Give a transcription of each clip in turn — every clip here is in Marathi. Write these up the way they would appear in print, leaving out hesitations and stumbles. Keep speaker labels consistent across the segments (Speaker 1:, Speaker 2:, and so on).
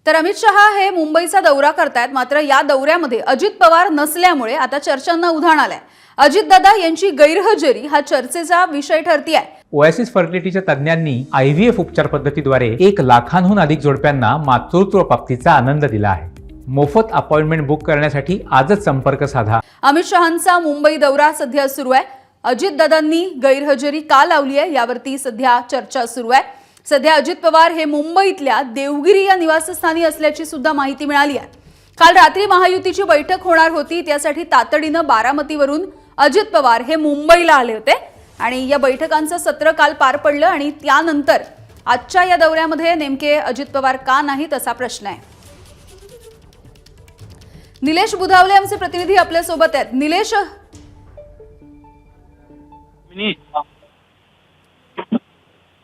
Speaker 1: तर अमित शहा हे मुंबईचा दौरा करतायत, मात्र या दौऱ्यामध्ये अजित पवार नसल्यामुळे आता चर्चांना उधाण आलंय। अजितदादा यांची गैरहजेरी हा चर्चेचा विषय ठरतीये।
Speaker 2: ओएसिस फर्टिलिटीच्या तज्ञांनी आयव्हीएफ उपचार पद्धतीद्वारे 1 लाखांहून अधिक जोडप्यांना मातृत्व प्राप्तीचा आनंद दिला आहे। मोफत अपॉइंटमेंट बुक करण्यासाठी आजच संपर्क साधा।
Speaker 1: अमित शहांचा मुंबई दौरा सध्या सुरू आहे। अजितदादांनी गैरहजेरी का लावली आहे यावरती सध्या चर्चा सुरू आहे। सध्या अजित पवार हे मुंबईतल्या देवगिरी या निवासस्थानी असल्याची सुद्धा माहिती मिळाली आहे। काल रात्री महायुतीची बैठक होणार होती, त्यासाठी तातडीनं बारामतीवरून अजित पवार हे मुंबईला आले होते आणि या बैठकांचं सत्र काल पार पडलं आणि त्यानंतर आजच्या या दौऱ्यामध्ये नेमके अजित पवार का नाहीत असा प्रश्न आहे। निलेश बुधावले आमचे प्रतिनिधी आपल्या सोबत आहेत। निलेश,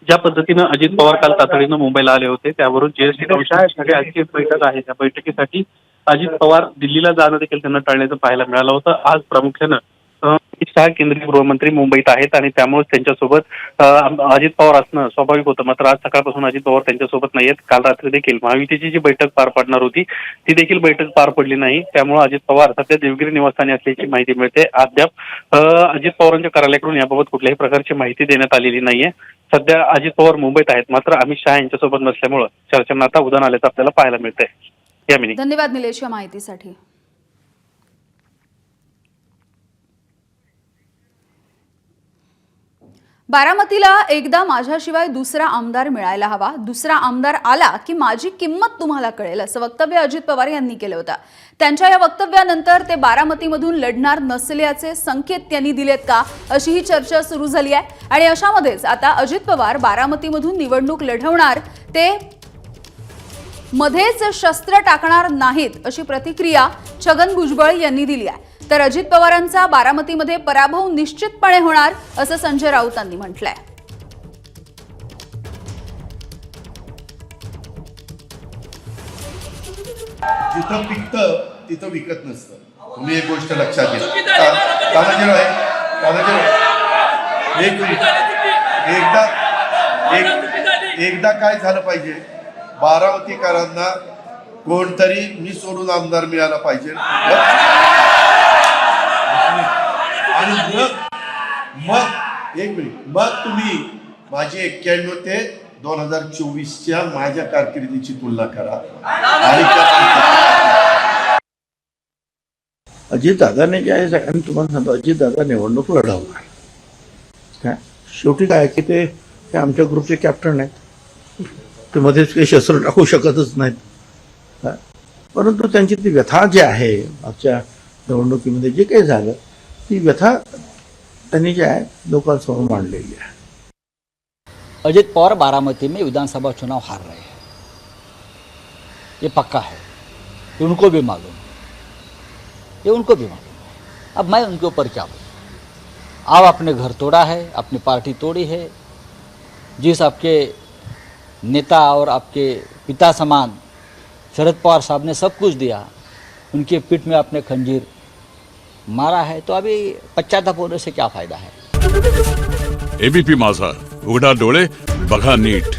Speaker 3: ज्या पद्धतीने अजित पवार काल तातडीनं मुंबईला आले होते त्यावरून जीएसटी कमिशनची आजची बैठक आहे, त्या बैठकीसाठी अजित पवार दिल्लीला जाणं देखील त्यांना टाळण्याचं पाहायला मिळालं होतं। आज प्रामुख्यानं अमित शहा केंद्रीय गृहमंत्री मुंबईत आहेत आणि त्यामुळे त्यांच्यासोबत अजित पवार असणं स्वाभाविक होतं, मात्र आज सकाळपासून अजित पवार त्यांच्यासोबत नाहीयेत। काल रात्री देखील महायुतीची जी बैठक पार पडणार होती ती देखील बैठक पार पडली नाही, त्यामुळे अजित पवार सध्या देवगिरी निवासस्थानी असल्याची माहिती मिळते। अद्याप अजित पवारांच्या कार्यालयाकडून याबाबत कुठल्याही प्रकारची माहिती देण्यात आलेली नाहीये। सध्या अजित पवार मुंबईत आहेत, मात्र अमित शहा यांच्यासोबत नसल्यामुळे चर्चांना आता उधाण आल्याचं आपल्याला पाहायला मिळतंय।
Speaker 1: धन्यवाद निलेश या माहितीसाठी। बारामतीला एकदा माझ्याशिवाय दुसरा आमदार मिळायला हवा, दुसरा आमदार आला की माझी किंमत तुम्हाला कळेल असं वक्तव्य अजित पवार यांनी केलं होतं। त्यांच्या या वक्तव्यानंतर ते बारामतीमधून लढणार नसल्याचे संकेत त्यांनी दिलेत का अशी ही चर्चा सुरू झाली आहे आणि अशामध्येच आता अजित पवार बारामतीमधून निवडणूक लढवणार, ते मध्येच शस्त्र टाकणार नाहीत अशी प्रतिक्रिया छगन भुजबळ यांनी दिली आहे। तर अजित पवारांचा बारामतीमध्ये पराभव निश्चितपणे होणार असं संजय राऊतांनी म्हटलंय।
Speaker 4: जिथं पिकतं तिथं विकत नसतं, तुम्ही एक गोष्ट लक्षात घ्या। एकदा काय झालं पाहिजे, बारामतीकरांना कोणतरी मी सोडून आमदार मिळाला पाहिजे आणि मग तुम्ही माझी 91 ते 2024च्या माझ्या कारकिर्दीची तुलना करा। आणि
Speaker 5: अजितदादाने जे आहे सगळ्यांनी तुम्हाला सांगतो, अजितदादा निवडणूक लढवणार काय, शेवटी काय की ते आमच्या ग्रुपचे कॅप्टन आहेत, ते मध्येच काही शस्त्र टाकू शकतच नाहीत, परंतु त्यांची ती व्यथा जी आहे मागच्या निवडणुकीमध्ये जे काही झालं ती व्यथा त्यांनी जे आहे लोकांसमोर मांडलेली आहे।
Speaker 6: अजित पवार बारामती में विधानसभा चुनाव हार रहे हैं, ये पक्का है, ये उनको भी मालूम है, ये उनको भी मालूम है। अब मैं उनके ऊपर क्या बोलूं। आप आपने घर तोड़ा है, अपनी पार्टी तोड़ी है, जिस आपके नेता और आपके पिता समान शरद पवार साहब ने सब कुछ दिया, उनके पीठ में आपने खंजीर मारा है, तो अभी पश्चाताप होने से क्या फायदा है।
Speaker 7: एबीपी माझा, उघडा डोळे बघा नीट।